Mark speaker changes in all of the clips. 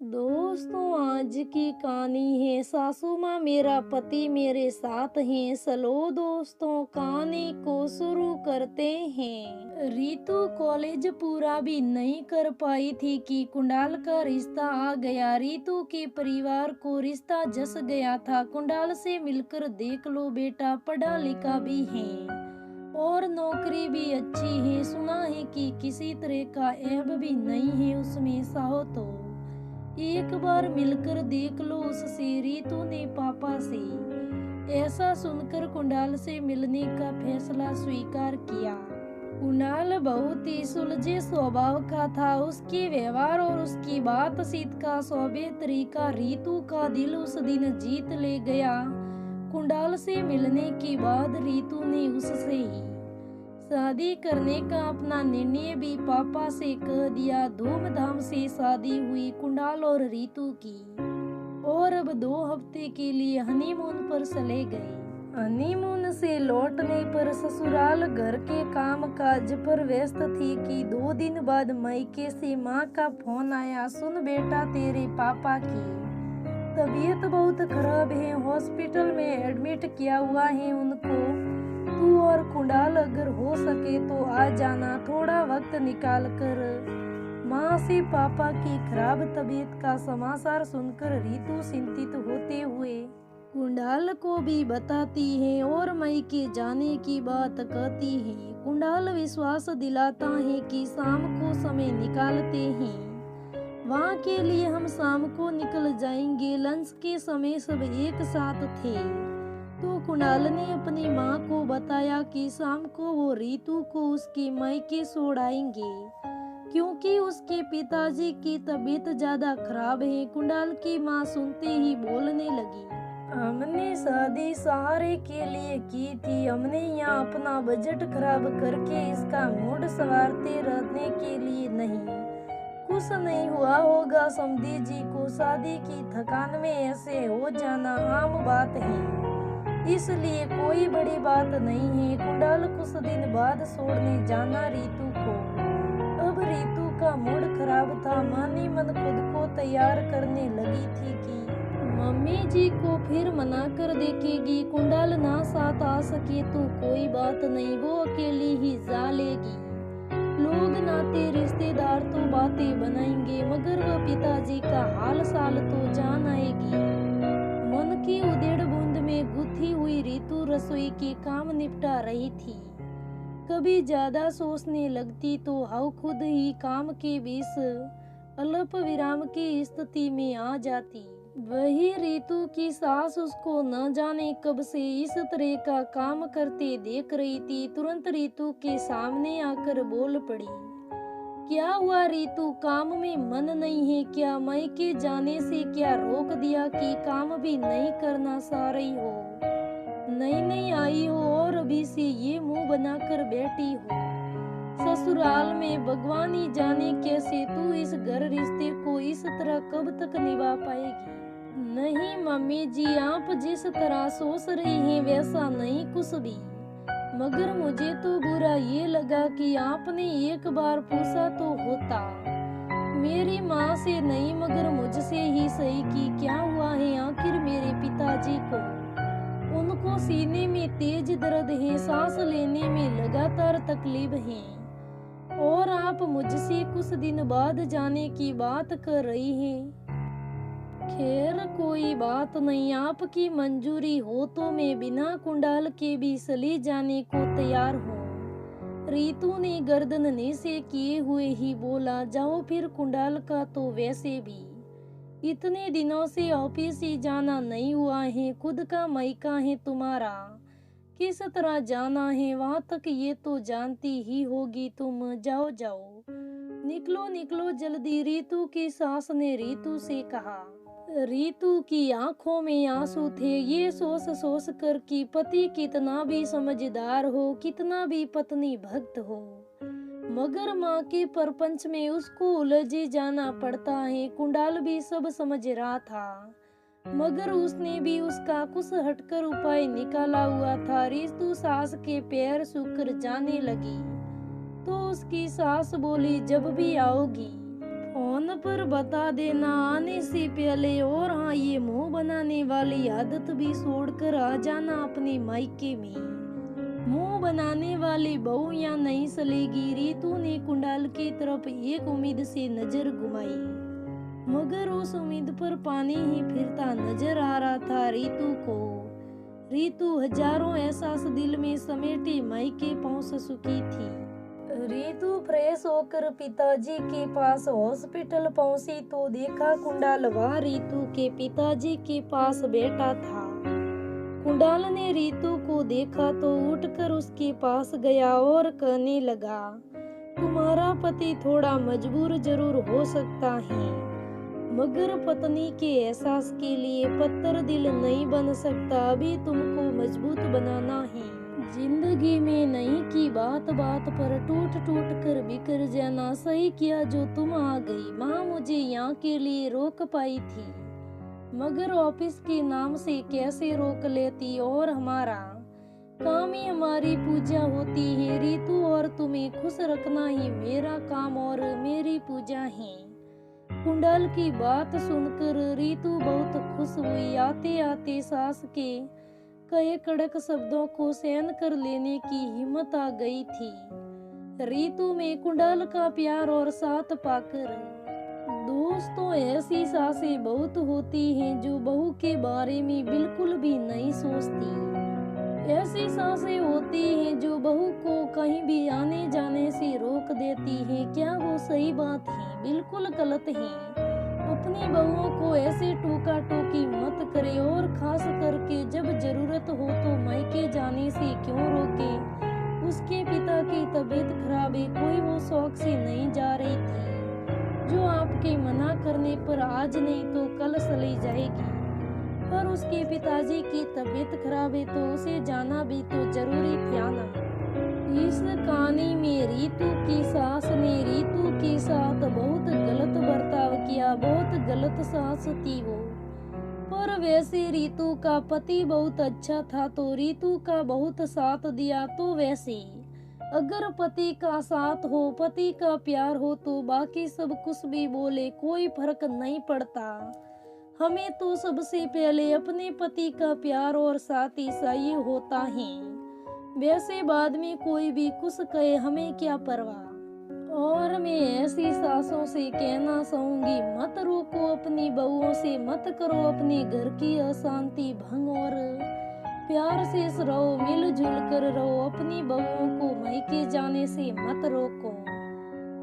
Speaker 1: दोस्तों, आज की कहानी है सासू माँ मेरा पति मेरे साथ हैं। चलो दोस्तों, कहानी को शुरू करते हैं। रीतु कॉलेज पूरा भी नहीं कर पाई थी कि कुंडाल का रिश्ता आ गया। रीतु के परिवार को रिश्ता जस गया था। कुंडाल से मिलकर देख लो बेटा, पढ़ा लिखा भी है और नौकरी भी अच्छी है। सुना है कि किसी तरह का ऐब भी नहीं है उसमें। साहो तो एक बार मिलकर देख लो उससे, रीतु ने पापा से। ऐसा सुनकर कुंडाल से मिलने का फैसला स्वीकार किया। कुणाल बहुत ही सुलझे स्वभाव का था। उसके व्यवहार और उसकी बातचीत का सौम्य तरीका रीतु का दिल उस दिन जीत ले गया। कुंडाल से मिलने के बाद रीतु ने उससे ही शादी करने का अपना निर्णय भी पापा से कह दिया। धूमधाम से शादी हुई कुंडाल और रीतु की, और अब 2 हफ्ते के लिए हनीमून पर चले गए। हनीमून से लौटने पर ससुराल घर के काम काज पर व्यस्त थी कि 2 दिन बाद मायके से माँ का फोन आया। सुन बेटा, तेरे पापा की तबीयत बहुत खराब है, हॉस्पिटल में एडमिट किया हुआ है उनको। तू और कुंडाल अगर हो सके तो आ जाना थोड़ा वक्त निकाल कर। माँ से पापा की खराब तबीयत का समाचार सुनकर रीतु चिंतित होते हुए कुंडाल को भी बताती है और मायके जाने की बात कहती है। कुंडाल विश्वास दिलाता है कि शाम को समय निकालते हैं, वहाँ के लिए हम शाम को निकल जाएंगे। लंच के समय सब एक साथ थे तो कुणाल ने अपनी माँ को बताया कि शाम को वो रीतु को उसके मायके छोड़ाएंगे क्योंकि उसके पिताजी की तबीयत ज्यादा खराब है। कुंडाल की माँ सुनते ही बोलने लगी, हमने शादी सहारे के लिए की थी, हमने यहाँ अपना बजट खराब करके इसका मूड संवारते रहने के लिए नहीं। कुछ नहीं हुआ होगा, समधी जी को शादी की थकान में ऐसे हो जाना आम बात है, इसलिए कोई बड़ी बात नहीं है। कुंडाल कुछ दिन बाद छोड़ने जाना रीतु को। अब रीतु का मूड खराब था। मानी मन खुद को तैयार करने लगी थी कि मम्मी जी को फिर मना कर देखेगी। कुंडाल ना साथ आ सके तो कोई बात नहीं, वो अकेली ही जा लेगी। लोग नाते रिश्तेदार तो बातें बनाएंगे, मगर वह पिताजी का हाल साल तो जान आएगी। मन की उधेड़ बूंद में गुथी हुई रीतु रसोई के काम निपटा रही थी। कभी ज्यादा सोचने लगती तो हाउ खुद ही काम के बीच अल्प विराम की स्थिति में आ जाती। वही रीतु की सास उसको न जाने कब से इस तरह का काम करते देख रही थी। तुरंत रीतु के सामने आकर बोल पड़ी, क्या हुआ रीतु, काम में मन नहीं है क्या? मायके जाने से क्या रोक दिया कि काम भी नहीं करना चाह रही हो? नई नई आई हो और अभी से ये मुंह बनाकर बैठी हो। ससुराल में भगवान ही जाने कैसे तू इस घर रिश्ते को इस तरह कब तक निभा पाएगी। नहीं मम्मी जी, आप जिस तरह सोच रही हैं वैसा नहीं कुछ भी, मगर मुझे तो बुरा ये लगा कि आपने एक बार पूछा तो होता। मेरी माँ से नहीं मगर मुझसे ही सही कि क्या हुआ है आखिर मेरे पिताजी को। उनको सीने में तेज दर्द है, सांस लेने में लगातार तकलीफ है और आप मुझसे कुछ दिन बाद जाने की बात कर रही हैं। खैर कोई बात नहीं, आपकी मंजूरी हो तो मैं बिना कुंडाल के भी चली जाने को तैयार हूँ। रीतु ने गर्दन नीचे किए हुए ही बोला, जाओ फिर। कुंडाल का तो वैसे भी इतने दिनों से ऑफिस ही जाना नहीं हुआ है, खुद का मायका है तुम्हारा, किस तरह जाना है वहां तक ये तो जानती ही होगी तुम। जाओ जाओ, निकलो निकलो जल्दी, रीतु की सास ने रीतु से कहा। रीतु की आंखों में आंसू थे। ये सोच सोच कर कि पति कितना भी समझदार हो, कितना भी पत्नी भक्त हो, मगर माँ के परपंच में उसको उलझे जाना पड़ता है। कुंडाल भी सब समझ रहा था, मगर उसने भी उसका कुछ हटकर उपाय निकाला हुआ था। रीतु सास के पैर सूखकर जाने लगी तो उसकी सास बोली, जब भी आओगी फोन फोन पर बता देना आने से पहले, और हाँ ये मुंह बनाने वाली आदत भी छोड़कर आ जाना अपने मायके में। मुंह बनाने वाली बहू यहाँ नहीं चलेगी। रितु ने कुंडाल की तरफ एक उम्मीद से नजर घुमाई, मगर उस उम्मीद पर पानी ही फिरता नजर आ रहा था रितु को। रितु हजारों एहसास दिल में समेटे मायके पहुंच चुकी थी। रितु फ्रेश होकर पिताजी के पास हॉस्पिटल पहुंची तो देखा कुंडाल वहां रितु के पिताजी के पास बैठा था। कुंडाल ने रितु को देखा तो उठकर उसके पास गया और कहने लगा, तुम्हारा पति थोड़ा मजबूर जरूर हो सकता है, मगर पत्नी के एहसास के लिए पत्थर दिल नहीं बन सकता। अभी तुमको मजबूत बनाना है। जिंदगी में नहीं की बात बात पर टूट टूट कर बिखर जाना। सही किया जो तुम आ गई। माँ मुझे यहाँ के लिए रोक पाई थी, मगर ऑफिस के नाम से कैसे रोक लेती। और हमारा काम ही हमारी पूजा होती है रितु, और तुम्हें खुश रखना ही मेरा काम और मेरी पूजा है। कुंडाल की बात सुनकर रितु बहुत खुश हुई। आते आते सास के कई कड़क शब्दों को सहन कर लेने की हिम्मत आ गई थी रितु में कुंडाल का प्यार और साथ पाकर। दोस्तों, ऐसी सासें बहुत होती हैं जो बहू के बारे में बिल्कुल भी नहीं सोचती। ऐसी सासें होती हैं जो बहू को कहीं भी आने जाने से रोक देती हैं। क्या वो सही बात है? बिल्कुल गलत है। अपनी बहुओं को ऐसे टोका टोकी मत करे, और खास करके जब जरूरत हो तो मायके जाने से क्यों रोके। उसके पिता की तबीयत खराब है, कोई वो शौक से नहीं जा रही थी जो आपके मना करने पर आज नहीं तो कल चली जाएगी। पर उसके पिताजी की तबीयत खराब है तो उसे जाना भी तो जरूरी था ना। इस कहानी में रितु की सास ने रितु के साथ बहुत गलत बर्ताव किया। बहुत गलत सास थी वो। पर वैसे रितु का पति बहुत अच्छा था तो रितु का बहुत साथ दिया। तो वैसे अगर पति का साथ हो, पति का प्यार हो तो बाकी सब कुछ भी बोले कोई फर्क नहीं पड़ता। हमें तो सबसे पहले अपने पति का प्यार और साथ ही चाहिए होता है। वैसे बाद में कोई भी कुछ कहे हमें क्या परवाह। और मैं ऐसी सासों से कहना चाहूंगी, मत रोको अपनी बहुओं से, मत करो अपने घर की अशांति भंग, और प्यार से रहो, मिलजुल कर रहो। अपनी बहुओं को मायके जाने से मत रोको।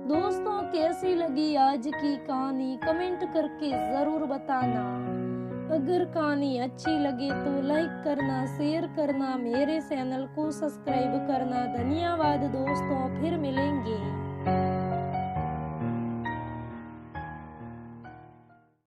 Speaker 1: दोस्तों, कैसी लगी आज की कहानी कमेंट करके जरूर बताना। अगर कहानी अच्छी लगे तो लाइक करना, शेयर करना, मेरे चैनल को सब्सक्राइब करना। धन्यवाद दोस्तों, फिर मिलेंगे।